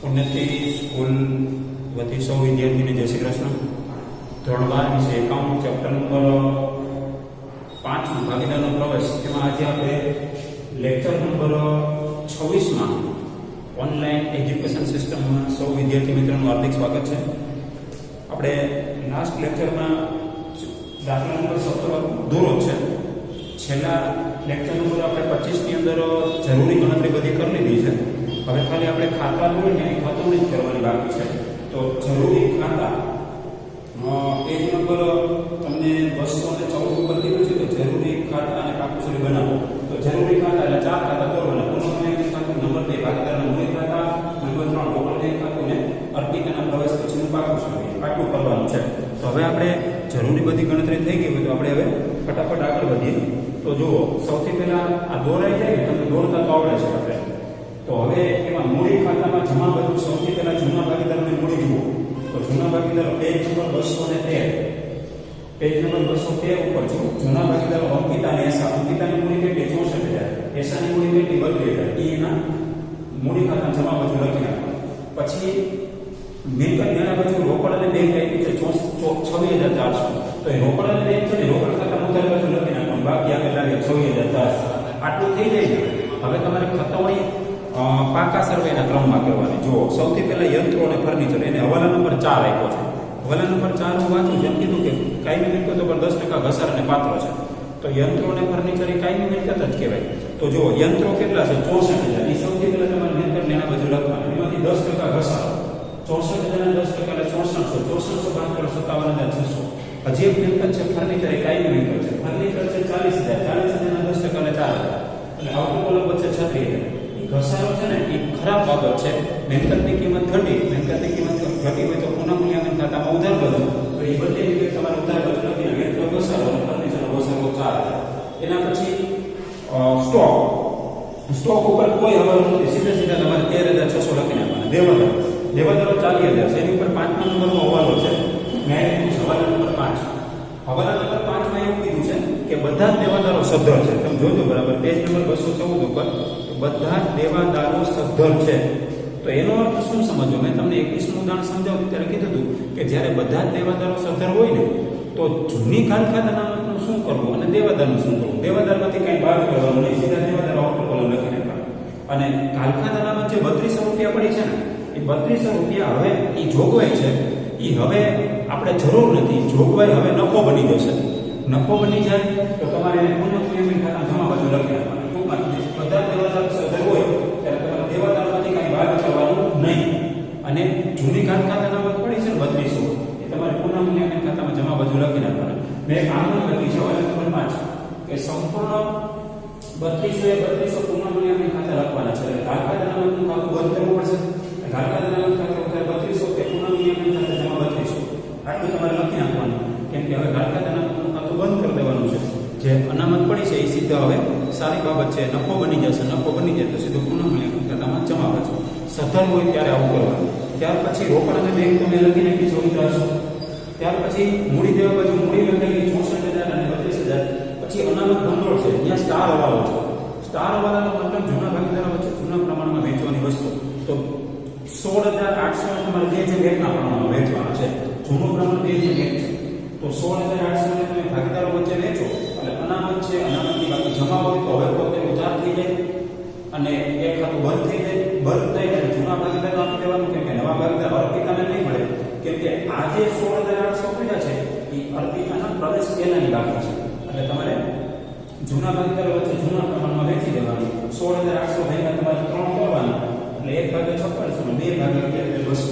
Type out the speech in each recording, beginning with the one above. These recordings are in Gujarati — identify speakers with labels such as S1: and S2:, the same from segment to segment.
S1: ઉન્નતિ સ્કૂલ વતી સૌ વિદ્યાર્થીને જય શ્રી કૃષ્ણ. ધોરણ 12 વિષય એકાઉન્ટ ચેપ્ટર નંબર 5 ભાગીદારનો પ્રવેશ. એમાં આજે આપણે લેક્ચર નંબર 26માં ઓનલાઈન એજ્યુકેશન સિસ્ટમમાં સૌ વિદ્યાર્થી મિત્રોનું હાર્દિક સ્વાગત છે. આપણે લાસ્ટ લેક્ચરમાં દાખલા નંબર 17 દોરો છે. છેલ્લા લેક્ચર નંબર આપણે 25 ની અંદર જરૂરી ગણતરી બધી કરી લીધી છે. હવે ખાલી આપણે ખાતા જોઈને એની ખતમણી જ કરવાની બાકી છે. તો જરૂરી ખાતા પેજ નંબર તમને 214 ઉપર કીધું છે કે જરૂરી ખાતા અને કાકુસરી બનાવો. તો જરૂરી ખાતા એટલે 4 ખાતા કરવાના. પુનઃ ખાતું નંબર 2 ભાગીદારના મૂડી ખાતા, નંબર 3 ટોટલ ખાતું ને અર્પિતાના પ્રવેશ પછીનું કાકુસરી આટલું કરવાનું છે. તો હવે આપણે જરૂરી બધી ગણતરી થઈ ગઈ હોય તો આપણે હવે ફટાફટ આગળ વધીએ. તો જુઓ, સૌથી પહેલા આ દોરાઈ જાય તમને દોરતા તો આવડે છે આપણે. તો હવે એમાં મૂડી ખાતામાં જમા બધું સૌથી પહેલા જૂના ભાગીદારની મૂડી જુઓ. તો જૂના ભાગીદારો પેજ નંબર 213 પેજ નંબર 213 ઉપર જુઓ. જૂના ભાગીદારો અંકિતા અને એસા. અંકિતાની મૂડી કેટલી? 64,000. એસાની મૂડી કેટલી? 32,000. એના મૂડી ખાતા જમા બધું લખી નાખવાનું. પછી મિલકત લેણા બાજુ રોકડ અને બેંક આપી છે 26,400. તો એ રોકડ અને બેંક છે ને રોકડ ખાતામાં ઉધાર બાજુ લખી નાખવાનું. બાકી આપણે લાગે 26,400. આટલું થઈ જાય. હવે તમારે ખતવણી પાકા સર્વેના ક્રમમાં કરવાની. જુઓ, સૌથી પહેલા યંત્રો અને ફર્નિચર, એને હવાલા નંબર 4 આપ્યો છે. હવાલા નંબર 4 હું વાંચું. જેમ કીધું કે કાયમી મિલકતો પર 10% ઘસાર અને પાત્ર છે. તો યંત્રો અને ફર્નિચર એ કાયમી મિલકત જ કહેવાય. તો જુઓ, યંત્રો કેટલા છે? 64,000. એ સૌથી પહેલા તમારે મિલકત લેણા બાજુ લખવાનું. એમાંથી 10% ઘસારો. 64,000 10% એટલે 6400. 57,600. હજી એક મિલકત છે ફર્નિચર, એ કાયમી મિલકત છે. ફર્નિચર છે 40,000. 40,000 10% એટલે 4,000. એટલે આઉટપુટ કોલમ વચ્ચે 36,000. ઘસારો છે ને એ ખરાબ બાબત છે. મિલકતની કિંમત ઘટી, મિલકતની કિંમત ઘટી હોય તો પુનઃ મૂલ્યાંકન ખાતામાં ઉધાર બાજુ, તો એ બધી મિલકત તમારે ઉધાર બાજુ લખીને યંત્ર ઘસારો અને ફર્નિચરનો ઘસારો 4,000. એના પછી સ્ટોક. સ્ટોક ઉપર કોઈ હવાલો નથી. સીધા તમારે 13,600 લખી નાખવાના. દેવાદારો 40,000 છે. એની ઉપર 5મા નંબરનો હવાલો છે. મેં હવાલા નંબર 5. હવાલા નંબર 5 માં એવું કીધું છે કે બધા જ દેવાદારો સદ્ધર છે. તમે જોજો બરાબર, પેજ નંબર 214 ઉપર બધા જ દેવાદારો સદ્ધર છે. તો એનો અર્થ શું સમજો? મેં તમને 21નું ઉદાહરણ સમજાવ્યું ત્યારે કીધું હતું કે જ્યારે બધા જ દેવાદારો સદ્ધર હોય ને તો જૂની ખાનખાત અનામતનું શું કરવું અને દેવાદારનું શું કરવું? દેવાદારમાંથી કંઈ બાદ કરવાનું નહીં, સીધા દેવાદારો આઉટર કોલમ લખી નાખવાનું. અને ખાનખાત અનામત જે 3200 રૂપિયા પડી છે ને, એ 3200 રૂપિયા હવે એ જોગવાઈ છે, એ હવે આપણે જરૂર નથી. જોગવાઈ હવે નફો બની જશે. નફો બની જાય તો તમારે પુનઃ મૂલ્યાંકન ખાતા જમા બાજુ લખી નાખવાનું. ટૂંકમાં બધા દેવાદાર સદ્ધર હોય ત્યારે તમારે દેવાદારમાંથી કંઈ બાદ કરવાનું નહીં. અને જૂની ખાનખાત અનામત પડી છે ને 3200, એ તમારે પુનઃ મૂલ્યાંકન ખાતામાં જમા બાજુ લખી નાખવાનું. મેં આમ લખી છે હવાલા નંબર 5 કે સંપૂર્ણ 3200 પુનઃ મૂલ્યાંકન ખાતા લખવાના છે. એટલે ખાનખાત અનામતનું ખાતું બંધ કરવું પડશે. ખાનખાત અનામત ખાતું 3200 કે પુનઃ મૂલ્યાંકન ખાતા જમા 3200 આટલું તમારે લખી નાખવાનું. કેમ કે હવે ખાનખાત અનામતનું ખાતું બંધ કરી દેવાનું છે. જે અનામત પડી છે એ સીધા હવે સારી બાબત છે, નફો બની જશે. નફો બની જાય તો સીધું પુનઃ મૂલ્યાંકન ખાતામાં જમા કરજો. સદ્ધર હોય ત્યારે આવું કરવાનું. ત્યાર પછી રોકડ અને બેંક તમે લખી નાખી 24,000. ત્યાર પછી મૂડી દેવા બાજુ મૂડી લખેલી 64,000 અને 32,000. પછી અનામત ભંડોળ છે, ત્યાં સ્ટાર હવાલો છે. સ્ટાર હવાલાનો મતલબ જૂના ભાગીદારો વચ્ચે જૂના પ્રમાણમાં વેચવાની વસ્તુ. તો 16,800 તમારે બે જે વેચના પ્રમાણમાં વેચવાના છે. જૂનું પ્રમાણ બે જે વેચ છે. તો 16,800 ને તમે ભાગીદારો વચ્ચે વેચો એટલે અનામત છે, અનામતની બાકી જમા હોય તો હવે પોતે ઉધાર થઈ જાય અને એક ખાતું બંધ થઈ જાય. બંધ થઈ જાય જૂના ભાગીદારો આપી દેવાનું. કેમ કે નવા ભાગીદાર અર્પિતાને નહીં મળે. કેમ કે આ જે 16,800 પડ્યા છે એ અર્પિતાના પ્રવેશ પહેલાની બાકી છે. એટલે તમારે જૂના ભાગીદારો વચ્ચે જૂના પ્રમાણમાં વેચી દેવાનું. 16,800 ભાગ્યા તમારે 3 કરવાના એટલે 1/56 અને 2/11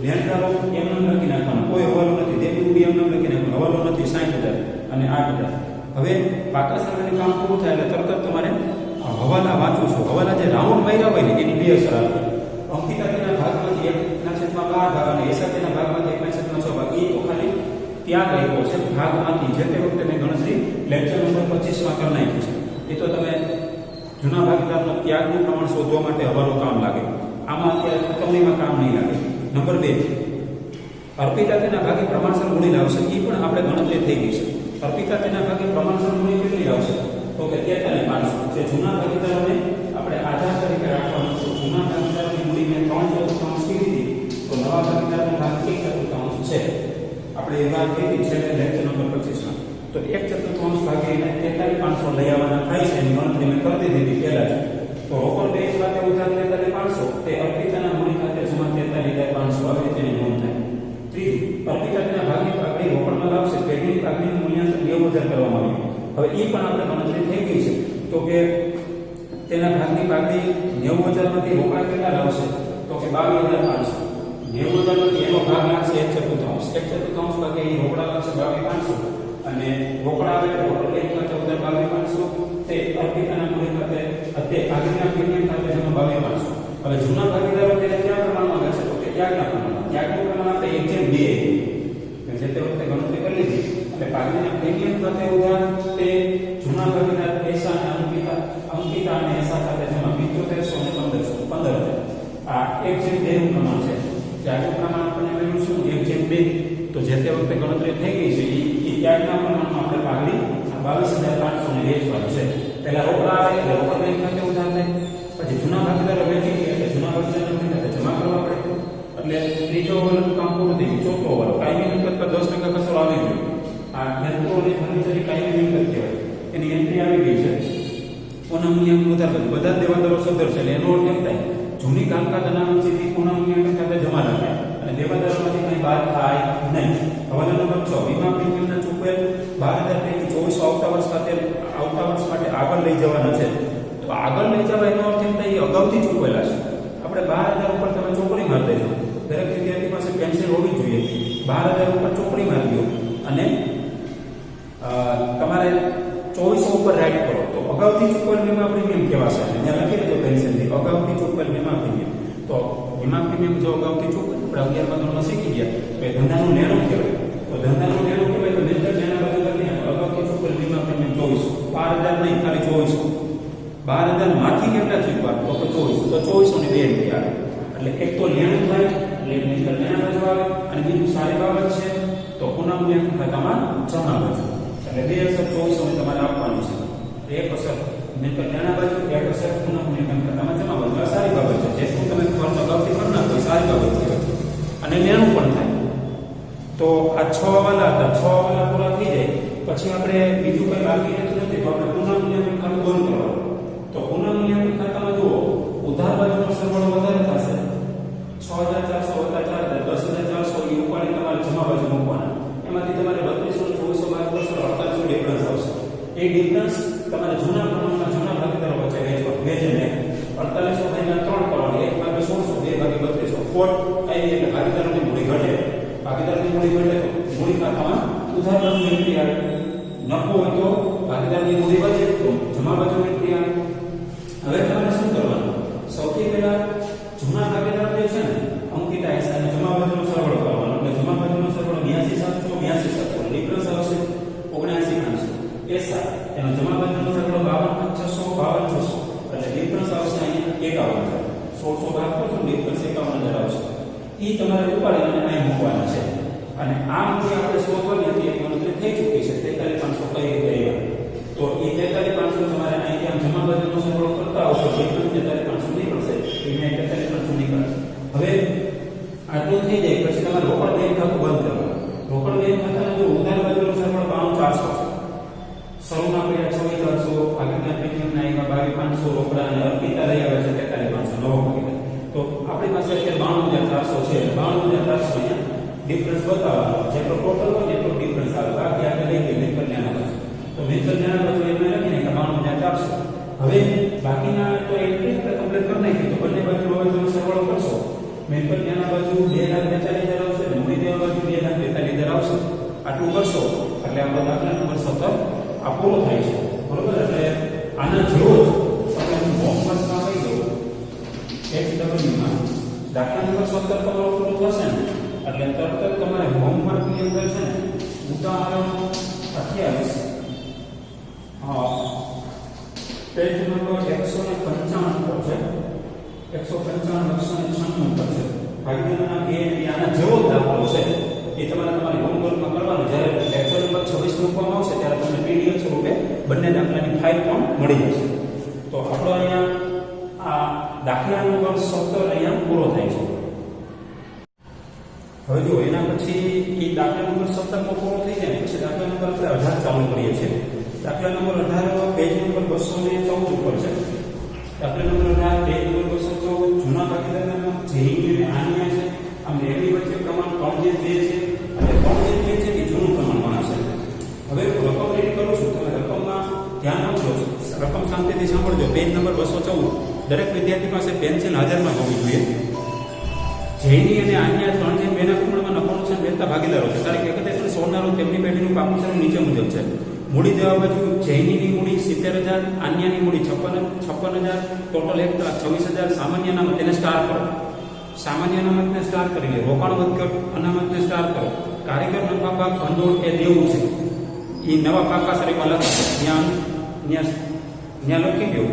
S1: લેણદારો એમને લખી નાખવાનું. કોઈ હવાલો નથી. દેવું એમને લખી નાખવાનું. હવાલો નથી. 60,000 અને 8,000. હવે પાકા સર્વેનું કામ પૂરું થાય એટલે તરત તમારે હવાલા વાંચું છું. હવાલા જે રાઉન્ડ માર્યા હોય ને એની બે અસર આવે. અંકિતાના ભાગમાંથી 1/12 ભાગ અને એસાના ભાગમાંથી 1/6 ભાગ. એ તો ખાલી ત્યાગ આપ્યો છે ભાગમાંથી. જે તે વખતે મેં ગણતરી લેક્ચર નંબર 25માં કરી નાખી છે. એ તો તમે જૂના ભાગીદારનો ત્યાગનું પ્રમાણ શોધવા માટે હવાલો કામ લાગે. આમાં અત્યારે ખતમણીમાં કામ નહીં લાગે. નંબર 2, અર્પિતા તેના ભાગે પ્રમાણસર મૂડી લાવશે. એ પણ આપણે ગણતરી થઈ ગઈ છે. અર્પિતા તેના ભાગે પ્રમાણસર મૂડી કેટલી લાવશે? તો કે 43,500. જે જૂના ભાગીદારોને આપણે આધાર તરીકે રાખવાનું છે. જૂના ભાગીદારોની મૂડી મેં 3/4 છે. આપણે એ વાત કરી છે લેક્ચર નંબર 25 માં. તો 1/4 ભાગીને 43,500 લઈ આવવાના થાય છે એની ગણતરી મેં કરી દીધી પહેલા જ. તો રોકડ બેંક ખાતે ઉધાર 43,500 તે અર્પિતાના મૂડી ખાતે જમા 43,500 આવી તેની નોંધ થાય. ત્રીજું, અર્પિતાના ભાગની પાકડી રોકડમાં લાવશે પેઢીની પાકડીનું મૂલ્યાંકન 2,000 કરવામાં આવ્યું. હવે એ પણ આપણે ગણતરી થઈ ગઈ છે. તો કે તેના ભાગની પાકડી 90,000 માંથી રોકડા કેટલા લાવશે? તો કે 22,500. 90,000 માંથી એનો ભાગ લાગશે 1/4 ભાગે એ રોકડા લાગશે 22,500 અને રોકડા આવે તો રોકડ બેંક ખાતે ઉધાર 22,500 તે અર્પિતાના મૂડી ખાતે તે આગળના પ્રીમિયમ ખાતે જમા 22,500. હવે જૂના ભાગીદારો તેને કયા પ્રમાણમાં લાગશે? તો કે ત્યાગના પ્રમાણમાં. ત્યાગનું પ્રમાણ આપણે 1/2 જે તે વખતે ગણતરી કરી લીધી. એટલે ભાગીના પ્રીમિયમ ખાતે ઉધાર તે જૂના ભાગીદાર એસા અને અંકિતા અને એસા ખાતે જમા 7500 અને 15,000. આ 1/2 નું પ્રમાણ છે. ત્યાગનું પ્રમાણ આપણને મળ્યું શું? 1/2. તો જે તે વખતે ગણતરી થઈ ગઈ છે એ ત્યાગના પ્રમાણમાં આપણે પાઘડી 22,500 ને વેચવાનું છે. પહેલા રોકડા આવે એટલે રોકડ બેંક ખાતે ઉધાર થાય, પછી જૂના ભાગીદારો વેચી ગયા એટલે જૂના ભાગીદારો ખાતે જમા કરવા પડે. એટલે ત્રીજો ઓવરનું કામ પૂરું થઈ ગયું. ચોથો ઓવર કાયમી મિલકત પર 10% કસરો આવી ગયો. આ યંત્રો અને ફર્નિચર કાયમી મિલકત કહેવાય. એની એન્ટ્રી આવી ગઈ છે. કોના મૂલ્યાંકન વધારે કર્યું? બધા દેવાદારો સદર છે. એટલે એનો અર્થ એમ થાય જૂની કામકાજ અનામત સીધી કોના મૂલ્યાંકન ખાતે જમા રખાય અને દેવાદારોમાંથી કંઈ બાદ થાય નહીં. હવાલો નંબર 6, વીમા પ્રીમિયમના ચૂકવેલ 12,000 પૈકી 24 આવતા વર્ષ માટે આગળ લઈ જવાના છે. તો આગળ લઈ જવા એનો અર્થ એમ થાય અગાઉથી ચૂકવેલા છે. આપણે 12,000 ઉપર તમે ચોપડી મારી દેજો. દરેક વિદ્યાર્થી પાસે પેન્સિલ હોવી જોઈએ. 12,000 ઉપર ચોપડી મારી દો અને તમારે 2400 ઉપર રાઈટ કરો તો અગાઉથી ચૂકવેલ વીમા પ્રીમિયમ કહેવાશે. ત્યાં લખી દેજો પેન્સિલથી અગાઉથી ચૂકવેલ વીમા પ્રીમિયમ. તો વીમા પ્રીમિયમ જો અગાઉથી ચૂકવેલ આપણે 11મા ધોરણમાં શીખી ગયા તો એ ધંધાનું લેણું કહેવાય. તો ધંધાનું લેણું કહેવાય તો મિલકત લેણા બાજુ લખીને અગાઉથી ચૂકવેલ વીમા પ્રીમિયમ 2400. 12,000 નહીં, ખાલી 2400. 12,000 માંથી કેટલા ચૂકવા? તો 2400. તો 2400 ની 2 રૂપિયા આવે. એટલે એક તો લેણું થાય એટલે મિલકત લેણા બાજુ આવે અને બીજું સારી બાબત છે તો પુનઃ મૂલ્યાંકન ખાતામાં જમા બાજુ. એટલે 2,2400 ને તમારે આપવાનું છે. એક અસર મિલકત લેણા બાજુ, એક અસર પુનઃ મૂલ્યાંકન ખાતામાં જમા બાજુ. આ સારી બાબત છે. જેટલું તમે ખર્ચ અગાઉથી કરી નાખો સારી બાબત કહેવાય અને લેણું પણ થાય. તો આ 6 હવાલા હતા. 6 હવાલા પૂરા થઈ જાય પછી આપણે બીજું કંઈ બાકી રહેતું નથી તો આપણે પુનઃ મૂલ્યાંકન ખાતું બંધ કરવાનું. તો પુનઃ મૂલ્યાંકન ખાતામાં જુઓ ઉધાર બાજુનો સરવાળો વધારે થશે. 6,400 + 4,000 10,400 એ ઉપાડી તમારે જમા બાજુ મૂકવાના. એમાંથી તમારે 3200 2400 ડિફરન્સ આવશે. એ ડિફરન્સ તમારે જૂના પ્રમાણમાં જૂના ભાગીદારો વચ્ચે વેચીને 4800 ભાગ્યા 3 કરવાની. 1/1600 2 ભાગ્યા 3200 ખોટ આવી એટલે ભાગીદારોની મૂડી ઘટે. ભાગીદારની મૂડી ઘટે તો મૂડી ખાતામાં ઉધારનું એન્ટ્રી આવે. નફો હોય તો ભાગીદારની મૂડી વધે તો જમા બાજુ એન્ટ્રી આવે. હવે તમારે શું કરવાનું? સૌથી પહેલા જૂના ભાગીદાર જે છે ને અંકિતા એસાને જમા બાજુનો સરવાળો કરવાનો. એટલે જમા બાજુનો સરવાળો 82,700 ડિફરન્સ આવશે 79,500. એસા એનો જમા બાજુનો સરવાળો 52,600 એટલે ડિફરન્સ આવશે અહીંયા 51,000. 1600 ભાગ કરશો ડિફરન્સ 51,000 આવશે. એ તમારે ઉપાડીને અહીં મૂકવાના છે અને આ મૂલ્ય આપણે શોધવાની હતી એની ગણતરી થઈ ચૂકી છે. 43,500 કઈ રીતે આવ્યા? તો એ 43,500 તમારે અહીંથી આમ જમા બાજુનો સરવાળો કરતા આવશો ડિફરન્સ 43,500 નીકળશે. એને 43,500 નીકળશે. હવે આટલું થઈ જાય પછી તમારે રોકડ બેંક ખાતું બંધ કરવાનું. રોકડ બેંક ખાતાનો જો ઉધાર બાજુનો સરવાળો 92,400 છે. શરૂમાં પડ્યા 26,400 આગળના પ્રીમિયમના આવ્યા 22,500 રોકડા અને અર્પિતા લઈ આવે છે 43,500 નવો ભાગીદાર. તો આપણી પાસે અત્યારે 92,400 છે. 92,400 અહીંયા ડિફરન્સ બતાવવાનો. જેટલો ટોટલ હોય એટલો ડિફરન્સ આવે. બાકી આપણે લઈ ગઈ મિલકત લેણા બાજુ. તો મિલકત લેણા બાજુ એમને લખીને કે 92,400. હવે બાકીના તો એન્ટ્રી આપણે કમ્પ્લીટ કરી નાખી તો બંને બાજુ હવે તમે સરવાળો કરશો. મિલકત લેણા બાજુ 2,42,000 આવશે અને મૂડી દેવા બાજુ 2,42,000 આવશે. આટલું કરશો એટલે આપણો દાખલા નંબર 17 આ પૂરો થાય છે. બરોબર? એટલે આના જેવો જ તમે હોમવર્કમાં કહી દો HW માં દાખલા નંબર 17 તમારો પૂરો થશે ને એટલે તરત જ તમારે હોમવર્કની અંદર છે ને ઉદાહરણ 28 પેજ નંબર 155 પર છે. 155 196 પર છે. ભાગીદારના બે આના જેવો જ દાખલો છે. એ તમારી હોમવર્કમાં કરવાનું. જ્યારે લેક્ચર નંબર 26 મૂકવામાં આવશે ત્યારે તમને PDF સ્વરૂપે બંને દાખલાની ફાઇલ પણ મળી જશે. તો આપણો અહીંયા આ દાખલા નંબર 17 અહીંયા પૂરો થાય છે. હવે જો એના પછી એ દાખલા નંબર 17 પૂરો થઈ જાય પછી દાખલા નંબર 18 ચાલુ કરીએ છીએ. દાખલા નંબર 18 પેજ નંબર 214 ઉપર છે. દાખલા નંબર 18 પેજ નંબર 214 જૂના ભાગીદારના જેની અને આની છે. આમ એની વચ્ચે પ્રમાણ 3:2 છે અને 3:2 છે એ જૂનું પ્રમાણ ગણાશે. હવે રકમ રીડ કરું છું તમે રકમમાં ધ્યાન આપજો. રકમ શાંતિથી સાંભળજો. પેજ નંબર 214 દરેક વિદ્યાર્થી પાસે પેન્સિલ હાજરમાં હોવી જોઈએ. જેની અને આન્ય 3:2 ના પ્રમાણમાં નફા નુકસાન વહેતા ભાગીદારો છે. તારીખ 31 16 રોજ તેમની પેઢીનું પાકું શરૂ નીચે મુજબ છે. મૂડી જવાબ બાજુ જૈનીની મૂડી 70,000, આન્યાની મૂડી 56,000, ટોટલ 1,26,000. સામાન્ય અનામત તેને સ્ટાર કરો. સામાન્ય અનામતને સ્ટાર કરી લે. રોકાણ વધઘટ અનામતને સ્ટાર કરો. કારીગર નફા ભાગ ભંડોળ એ દેવું છે. એ નવા પાકા શરીરમાં લખો. ત્યાં લખી દો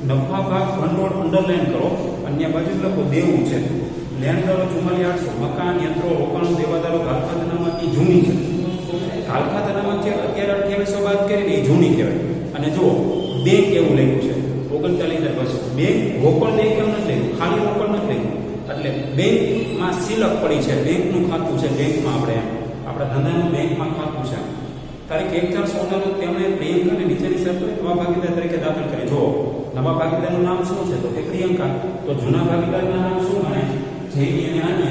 S1: નફા ભાગ ભંડોળ અંડરલાઈન કરો. અન્ય બાજુ લખો દેવું છે. લેણદારો 44,800. મકાન યંત્રો રોકાણો દેવાદારો ઘાલખાત અનામત એ જૂની છે. ઘાલખાત અનામત છે અત્યારે 2800 બાદ કરીને એ જૂની કહેવાય. અને જુઓ બેંક એવું લખ્યું છે 39,200. બેંક રોકડ બેંક એમ નથી લખ્યું, ખાલી રોકડ નથી લખ્યું. એટલે બેંકમાં સિલક પડી છે. બેંકનું ખાતું છે. બેંકમાં આપણા ધંધાનું બેંકમાં ખાતું છે. તારીખ 1/4/16 તેમણે પ્રિયંકાને નીચેની શરતો નવા ભાગીદાર તરીકે દાખલ કરી. જો નવા ભાગીદારનું નામ શું છે તો કે પ્રિયંકા. તો જૂના ભાગીદારના નામ શું ગણાય? જેની અને આન્ય.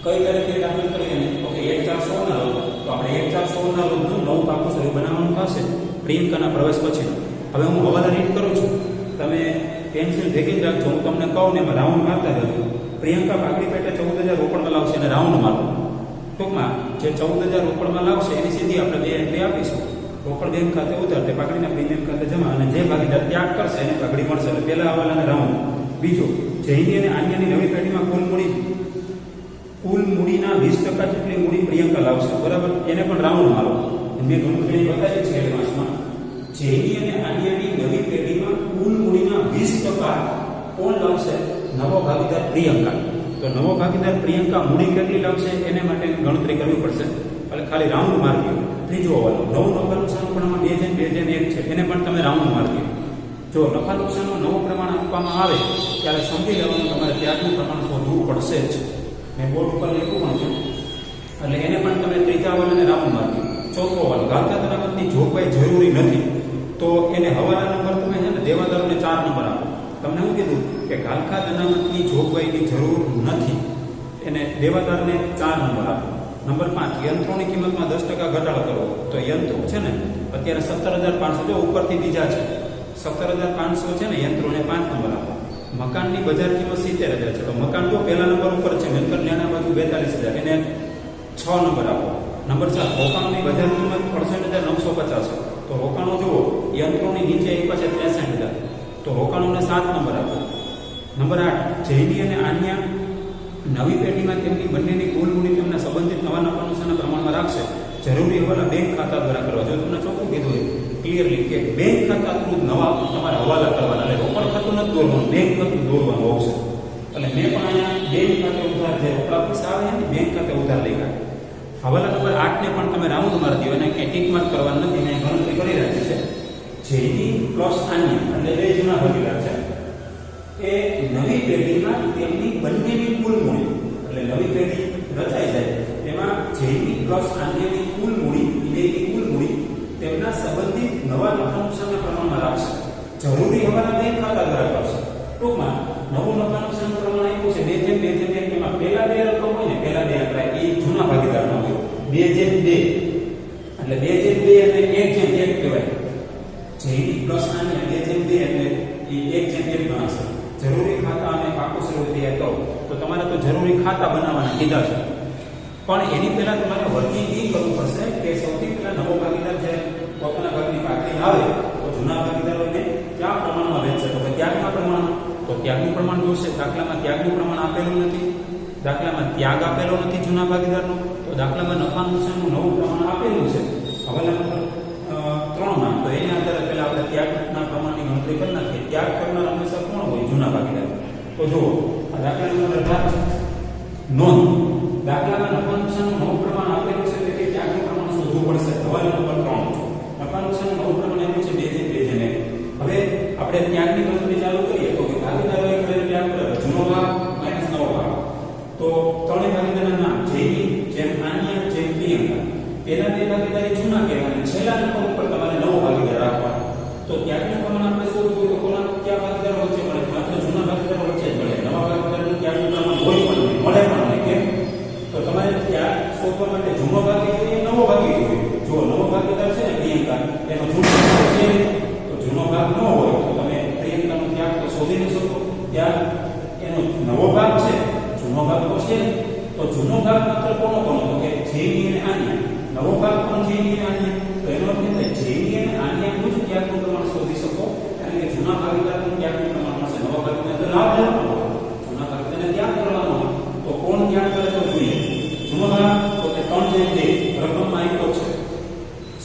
S1: કઈ તારીખે દાખલ કરી? તો કે 1/4/16 રોજ. તો આપણે 1/4/16 રોજનું નવું પાકું શરૂ બનાવવાનું થશે પ્રિયંકાના પ્રવેશ પછી. હવે હું હવાલા રીડ કરું છું. તમે પેન્સિલ ભેગી રાખજો. હું તમને કહું ને એમાં રાઉન્ડ મારતા રહેજો. પ્રિયંકા પાકડી પેટે 14,000 રોકડમાં લાવશે અને રાઉન્ડ મારો. ટૂંકમાં જે 14,000 રોકડમાં લાવશે એની સીધી આપણે 2 એન્ટ્રી આપીશું. રોકડ બેંક ખાતે ઉતારતે પાકડીના પ્રીમિયમ ખાતે જમા અને જે ભાગીદાર ત્યાગ કરશે એને પાકડી મળશે. એટલે પહેલા હવાલાને રાઉન્ડ. બીજો જૈની અને આન્યાની નવી પેઢીમાં કુલ મૂડીના 20% જેટલી મૂડી પ્રિયંકા લાવશે. બરાબર? એને પણ રાઉન્ડ મારો. મેં ગણતરી બતાવી છે એડવાન્સમાં. જૈની અને આન્યાની નવી પેઢીમાં કુલ મૂડીના 20% કોણ લાવશે? નવો ભાગીદાર પ્રિયંકા. તો નવો ભાગીદાર પ્રિયંકા મૂડી કેટલી લાવશે એને માટે ગણતરી કરવી પડશે. એટલે ખાલી રાઉન્ડ મારી દો. ત્રીજો હવાલો નવું નફા નુકસાનનું પ્રમાણ 2:1 છે. એને પણ તમે રાઉન્ડ મારી દો. જો નફા નુકસાનનું નવું પ્રમાણ આપવામાં આવે ત્યારે સમજી લેવાનું તમારે ત્યાગનું પ્રમાણ શોધવું પડશે જ. મેં બોર્ડ ઉપર લખ્યું પણ છે. એટલે એને પણ તમે ત્રીજા હવાલાને રાઉન્ડ મારી દો. ચોથો હવાલો ઘાલખાત અનામતની જોગવાઈ જરૂરી નથી. તો એને હવાલા નંબર તમે છે ને દેવાદારોને 4 નંબર આપો. તમને શું કીધું કે ઘાલખાત અનામતની જોગવાઈની જરૂર નથી. એને દેવાદારને 4 નંબર આપો. નંબર 5 યંત્રોની કિંમતમાં 10% ઘટાડો કરવો. તો યંત્રો છે ને અત્યારે 17,500 જો ઉપરથી બીજા છે 17,500 છે ને યંત્રોને 5 નંબર આપો. મકાનની બજાર કિંમત 70,000 છે. તો મકાન જો પહેલા નંબર ઉપર છે મિલકત લેણા બાજુ 42,000 એને 6 નંબર આપો. નંબર 4 રોકાણોની બજાર કિંમત 68,950. તો રોકાણો જુઓ યંત્રોની નીચે એક પાસે 63,000. તો રોકાણોને 7 નંબર આપો. નંબર 8 જૈની અને આન્ય નવી પેઢીમાં તેમની બંનેની કુલ મૂડી તેમના સંબંધિત નવા નફા નુકસાનના પ્રમાણમાં રાખશે. જરૂરી હવાલા બેંક ખાતા દ્વારા કરવા. જો તમને ચોખ્ખું કીધું હોય ક્લિયરલી કે બેંક ખાતા થ્રુ નવા તમારે હવાલા કરવાના. એટલે રોકડ ખાતું નથી દોરવાનું, બેંક ખાતું દોરવાનું આવશે. એટલે મેં પણ અહીંયા બેંક ખાતે ઉધાર જે રોકડા પૈસા આવે ને બેંક ખાતે ઉધાર લઈ ગયા. હવાલા નંબર 8 ને પણ તમે રાઉન્ડ મારી દો. એને ક્યાંય ટીક માર્ક કરવાનું નથી. મેં ગણતરી કરી રાખી છે. જેની પ્લસ આન્ય એટલે 2 જૂના ભાગીદાર છે. એ નવી પેઢીમાં તેમની બંનેની કુલ મૂડી એટલે નવી પેઢી રચાઈ જાય તેમાં જેની પ્લસ આન્યની કુલ મૂડી બેની કુલ મૂડી તેમના સંબંધિત નવા નફા નુકસાનના પ્રમાણમાં રાખશે. જરૂરી હવાલા બેંક ખાતા દ્વારા કરશે. ટૂંકમાં નવું નફા નુકસાનનું પ્રમાણ આપ્યું છે 2:1 એમાં પહેલા 2 રકમ હોય ને પહેલા 2 આંકડા એ જૂના ભાગીદારના હોય 2:2 એટલે 2:2 અને 1:1 કહેવાય. જેની પ્લસ આન્ય 2:2 એટલે એ 1:1 ગણાશે. જરૂરી ખાતા અને પાકું શરૂ તૈયાર કરો. તો તમારે તો જરૂરી ખાતા બનાવવાના કીધા છે. પણ એની પહેલા તમારે વર્કિંગ એ કરવું પડશે કે સૌથી પહેલા નવો ભાગીદાર જે પોતાના ભાગની પાકડી આવે તો જૂના ભાગીદારોને કયા પ્રમાણમાં વેચશે? તો ત્યાગના પ્રમાણ. તો ત્યાગનું પ્રમાણ જોશે. દાખલામાં ત્યાગનું પ્રમાણ આપેલું નથી. દાખલામાં ત્યાગ આપેલો નથી જૂના ભાગીદારનો. તો દાખલામાં નફા નુકસાનનું નવું પ્રમાણ આપેલું છે હવાલા નંબર 3માં. તો એના આધારે પહેલા આપણે ત્યાગના પ્રમાણની ગણતરી કરી નાખીએ. ત્યાગ કરનાર હંમેશા કોણ હોય? જૂના ભાગીદાર. તો જુઓ દાખલા નંબર 18 નોંધ. દાખલામાં નફા નુકસાનનું નવું પ્રમાણ આપેલું છે એટલે ત્યાગનું પ્રમાણ શોધવું પડશે. હવાલા નંબર 3 નફા નુકસાનનું નવું પ્રમાણ આપ્યું છે 2:2. હવે આપણે ત્યાગની ગણતરી ચાલુ કરીએ તો ભાગીદારોએ કરેલ ત્યાગ જૂનો ભાગ માઇનસ નવો ભાગ. તો ત્રણેય ભાગીદારના નામ જેની, જેમ આન્યા, જેમ પ્રિયંકા. પેલા બે ભાગીદારી જૂના કહેવાના, છેલ્લા નંબર ઉપર તમારે નવો ભાગીદાર રાખવાનો. તો ત્યાગના પ્રમાણે આપણે શું જોયું તો કોના કયા ભાગીદારો વચ્ચે મળે? માત્ર જૂના ભાગીદારો વચ્ચે જ મળે. નવા ભાગીદારનું ત્યાગનું પ્રમાણ હોય પણ નહીં, મળે પણ નહીં. કેમ? તો તમારે ત્યાગ શોધવા માટે જૂનો ભાગી જોઈએ, નવો ભાગી જોઈએ. જો નવો ભાગીદાર છે ને પ્રિયંકા, એનો જૂનો ભાગ છે તો જૂનો ભાગ ન હોય તો તમે પ્રિયંકાનો ત્યાગ તો શોધી ન શકો. ત્યાગ એનો નવો ભાગ છે, જૂનો ભાગ તો છે તો જૂનો ભાગ માત્ર કોનો કોનો? તો કે જેની અને આન્યા. નવો ભાગ પણ જેની અને આન્યા. તો એનો અર્થ એ થાય જેની અને આન્યાનું જ ત્યાગનું પ્રમાણ શોધી શકો. કારણ કે જૂના ભાગીદારનું ત્યાગનું પ્રમાણ મળશે, નવા ભાગીદારને લાભ લેવાનો. જૂના ભાગીદારને ત્યાગ કરવાનો તો કોણ ત્યાગ કરે તો જોઈએ. જૂનો ભાગ તો કે 3/2 રકમમાં આપ્યો છે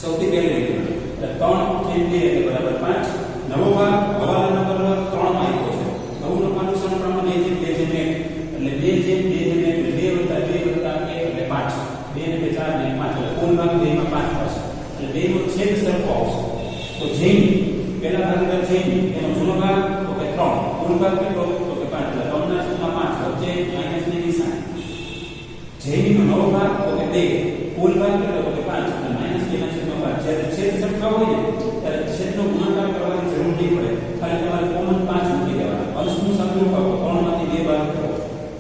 S1: સૌથી પહેલી રીતે, એટલે 3/2 એટલે બરાબર 5. નવો ભાગ હવાલા નંબર 3 માં આપ્યો છે. નવું લખવાનું સમીકરણમાં 2/2 એટલે 2/2 એટલે 2 + 2 + 1 એટલે 5. 2 ને 2 4 ને 5 એટલે કુલ ભાગ 2 માં 5 થશે. એટલે 2 નો છેદ સરખો આવશે. તો જેની પહેલા ભાગીદાર જેની એનો જૂનો ભાગ તો કે 3, કુલ ભાગ કેટલો તો કે 5 એટલે 3 ના છેદમાં 5 વચ્ચે માઈનસ ની નિશાની. જેની નો નવો ભાગ તો કે 2, કુલ ભાગ કેટલો તો કે 5 એટલે માઈનસ 2 ના છેદમાં 5. જ્યારે છેદ સરખા હોય ને ત્યારે છેદનો ગુણાકાર કરવાની જરૂર નહીં પડે, ખાલી તમારે કોમન 5 મૂકી દેવાના. અંશનું સંકલન કરો 3 માંથી 2 બાદ કરો,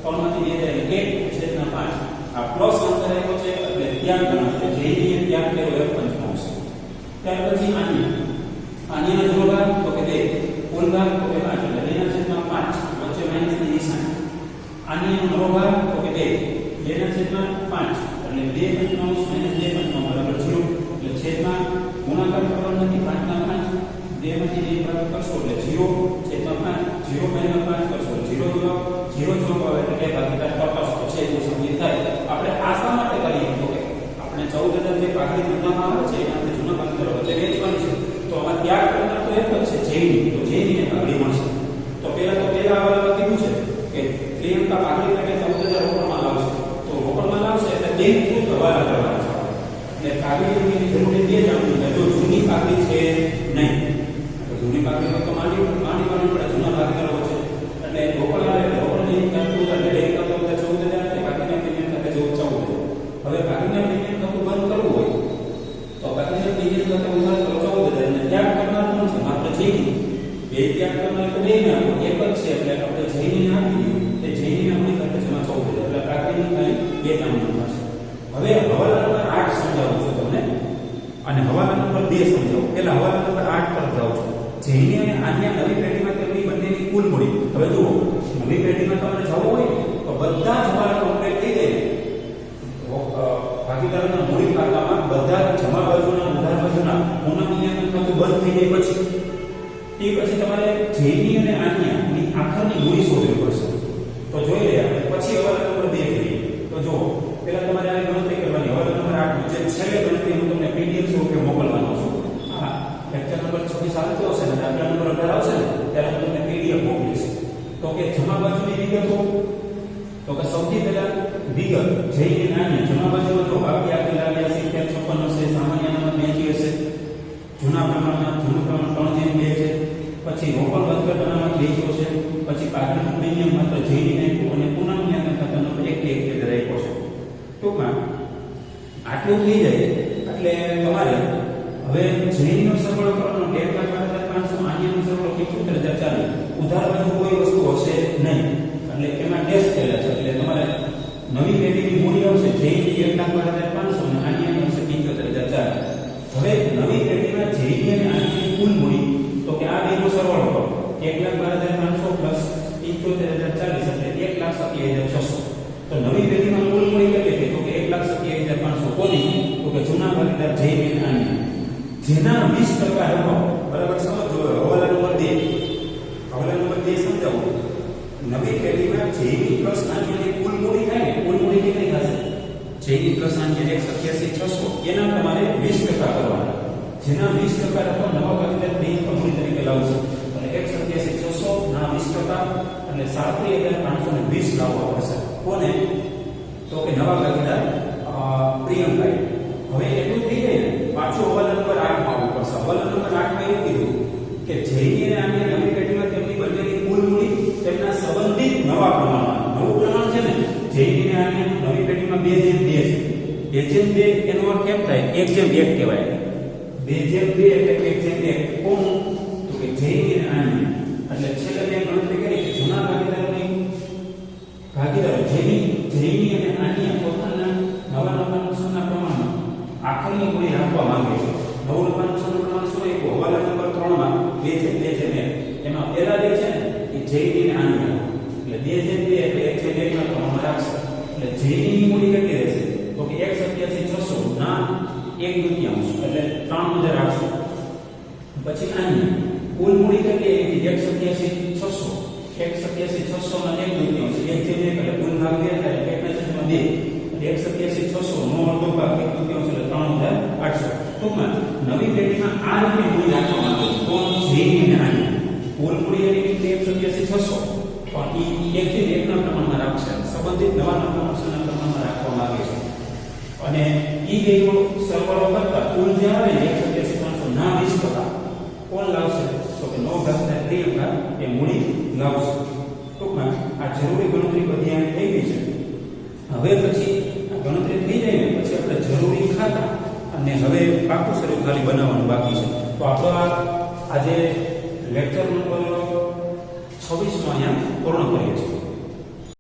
S1: 3 માંથી 2 જાય 1/5. આ પ્લસ આન્સર આવ્યો છે એટલે ત્યાગ ગણાશે. જેની ત્યાગ કર્યો એ પંચમાંશ. ત્યાર પછી આન્યાનો જૂનો ભાગ તો કે 2, કુલ ભાગ તો કે 5 એટલે 2 ના છેદમાં 5 વચ્ચે માઈનસ ની નિશાની. આન્યાનો નવો ભાગ તો કે 2, 2 ના છેદમાં 5 એટલે 2 પંચમાંશ માઈનસ 2 પંચમાંશ બરાબર 0. એટલે છેદમાં ગુણાકાર કરવાનો નથી, 5 ના 5 2 માંથી 2 બાદ કરશો એટલે 0 છેદમાં 5, 0 માઈનસ 5 કરશો 0 જવાબ. 0 જવાબ આવે એટલે કે ભાગીદાર તટસ્થ છે એવું સમજી થાય. આપણે આ શા માટે કરીએ તો કે આપણે 14,000 જે ભાગની ગણવામાં આવે છે આપણે જૂના ભાગીદારો વચ્ચે વેચવાની છે. તો આમાં ત્યાગ કરનાર તો એક જ છે જેની, તો જેનીને ભાગડી મળશે. તો પહેલા આવા કીધું છે કે પ્રિયંકા ભાગડી માટે 14,000 રોકડમાં લાવશે. તો રોકડમાં લાવશે એટલે બેંક થ્રુ હવાલા કરવાના છે. એટલે ભાગડીની જરૂરિયાત એ જાણવી છે. જો જૂની ભાગડી છે નહીં તો જૂની ભાગડી તો માંડી પડે જૂના ભાગીદારો વચ્ચે. એટલે રોકડ આવે એટલે રોકડની કિંમત એટલે બેંક કરતો 14,000 એટલે ભાગીના પ્રીમિયમ ખાતે 14,000. હવે ભાગીના પ્રીમિયમ ખાતું બંધ કરવું હોય તો ભાગીના પ્રીમિયમ ખાતે ઉધાર કરો 14,000 અને ત્યાગ કરનાર કોણ છે? માત્ર જેની. બે ત્યાગ કરનાર તો બે ના એક જ છે એટલે આપણે જેની આપી દીધું તે જેની આપણી ખાતે જમા 14,000 એટલે ભાગીની કઈ બે કામ થશે. હવે હવાલા નંબર 8 સમજાવું છું તમને અને હવાલા નંબર 2 સમજાવું. પહેલા હવાલા નંબર 8 પર જાઉં છું. જેની અને આન્યા નવી પેઢીમાં તેમની બંનેની કુલ મૂડી. હવે જુઓ નવી પેઢીમાં તમારે જવું હોય તો બધા જ હવાલા કમ્પ્લીટ થઈ જાય. ભાગીદારોના મૂડી ખાતામાં બધા જમા બાજુના ઉધાર બાજુના પૂર્ણમૂલ્યાંકન ખાતું બંધ થઈ જાય પછી તે પછી તમારે જેની અને આન્યાની આખરની મૂડી શોધવી પડશે. તો જોઈ લે આપણે પછી હવાલા નંબર 2 કરીએ. તો જો પહેલા તમારે આ ગણતરી કરવાની. હવાલા નંબર 8 જે છેલ્લે ગણતરી હું તમને પીડીએફ સ્વરૂપે મોકલવાનો છું. હા, લેક્ચર નંબર 26 આવતો હશે ને દાખલા નંબર 18 આવશે ને ત્યારે હું તમને પીડીએફ મોકલીશ. તો કે જમા બાજુની વિગતો તો કે સૌથી પહેલા વિગત જેની આન્યા જમા બાજુમાં જો બાકી આપેલા 70 56 હશે, સામાન્ય અનામત 80 હશે, જૂના પ્રમાણમાં જૂનું પ્રમાણ 3/2 છે, પછી રોકડ વધઘટ અનામત 2 છે, પછી પાછળનું પ્રીમિયમ માત્ર જેની આપ્યું અને પૂર્ણમૂલ્યાંકન ખાતા નંબર 1 આપ્યો છે. ટૂંકમાં આટલું થઈ જાય એટલે તમારે હવે જેનીનો સરવાળો કરવાનો 1,12,500, આન્યાનો સરવાળો 75,040. ઉધાર બાજુ કોઈ વસ્તુ હશે નહીં એટલે એમાં ટેસ્ટ થયેલા છે. એટલે તમારે નવી પેઢીની મૂડી આવશે જેની 1,12,500 અને આન્યાની આવશે 75,040. હવે નવી પેઢીમાં જેની અને આન્યાની કુલ મૂડી તો કે આ બેનો સરવાળો કરો 1,12,500 75,040 એટલે 1,27,600. તો નવી પેઢીમાં કુલ મૂડી કેટલી થઈ તો કે 1,27,500. કોની? તો કે જૂના ભાગીદાર જેની અને આન્યા જેના 20% રકમ. બરાબર સમજો. હવાલા નંબર 2 સમજાવું. નવી પેઢીમાં જેની પ્લસ આન્યાની કુલ મૂડી થાય ને કુલ મૂડી કેટલી થશે? જેની પ્લસ આન્યા 1,87,600 એના તમારે 20% કરવાના. જેના 20% રકમ નવા ભાગીદાર બેંક મૂડી તરીકે લાવશે એટલે 1,87,600 ના 20% એટલે 37,520 લાવવા પડશે. કોને? તો કે નવા ભાગીદાર પ્રિયંકાએ. હવે એટલું થઈ જાય ને પાછું હવાલા નંબર 8 માં આવવું પડશે. હવાલા નંબર 8 માં એવું કીધું કે જેની અને આન્યા નવી પેઢીમાં તેમની બંનેની કુલ મૂડી તેમના સંબંધિત નવા પ્રમાણમાં. નવું પ્રમાણ છે ને જેની પેટીમાં 2/2 છે. 2/2 એનો અર્થ કેમ થાય? 1/1 કહેવાય. 2/2 એટલે 1/1 કોનું? તો કે જૈની અને આની. એટલે છેલ્લે મેં ગણતરી કરી કે જૂના ભાગીદારો જૈની અને આની પોતાના નવા નુકસાનના પ્રમાણમાં આખરની મૂડી રાખવા માંગે છે. નવું નુકસાનનું પ્રમાણ શું આપ્યું? હવાલા નંબર 3 માં 2/2 છે ને એમાં પહેલા જે છે ને એ જૈની અને આની એટલે 2/2 એટલે 1/1 ના પ્રમાણમાં રાખશે. એટલે જૈની મૂડી કેટલી રહેશે? તો કે 1/87,600 ના 1/2 એટલે 3000 રાખશે. પછી આની કુલ મૂડી કેટલી આવી? 1/87,600 1/87,600 ના 1/2 એટલે કુલ ભાગ 2 થાય 1/2 1/87,600 નો અડધો ભાગ 1/2 એટલે 3,800. ટૂંકમાં નવી પેઢીમાં આ રીતે મૂડી રાખવામાં આવે છે. કોણ? જૈની અને આની. કુલ મૂડી એની 1/87,600 પણ એ 1/1 ના પ્રમાણમાં રાખશે. સંબંધિત નવા નુકસાનના પ્રમાણમાં રાખવામાં આવે છે. અને ઈ બેનો સરવાળો કરતા કુલ જે આવે ને 1/87,300 ના 20% કોણ લાવશે? તો કે 9 પ્રિયંકા એ મૂડી લાવશે. ટૂંકમાં આ જરૂરી ગણતરી બધી અહીં થઈ ગઈ છે. હવે પછી આ ગણતરી થઈ જાય ને પછી આપણે જરૂરી ખાતા અને હવે પાકું સ્વરૂપ ખાલી બનાવવાનું બાકી છે. તો આપણો આજે લેક્ચર નંબર 26 માં અહીંયા પૂર્ણ કરીએ છીએ.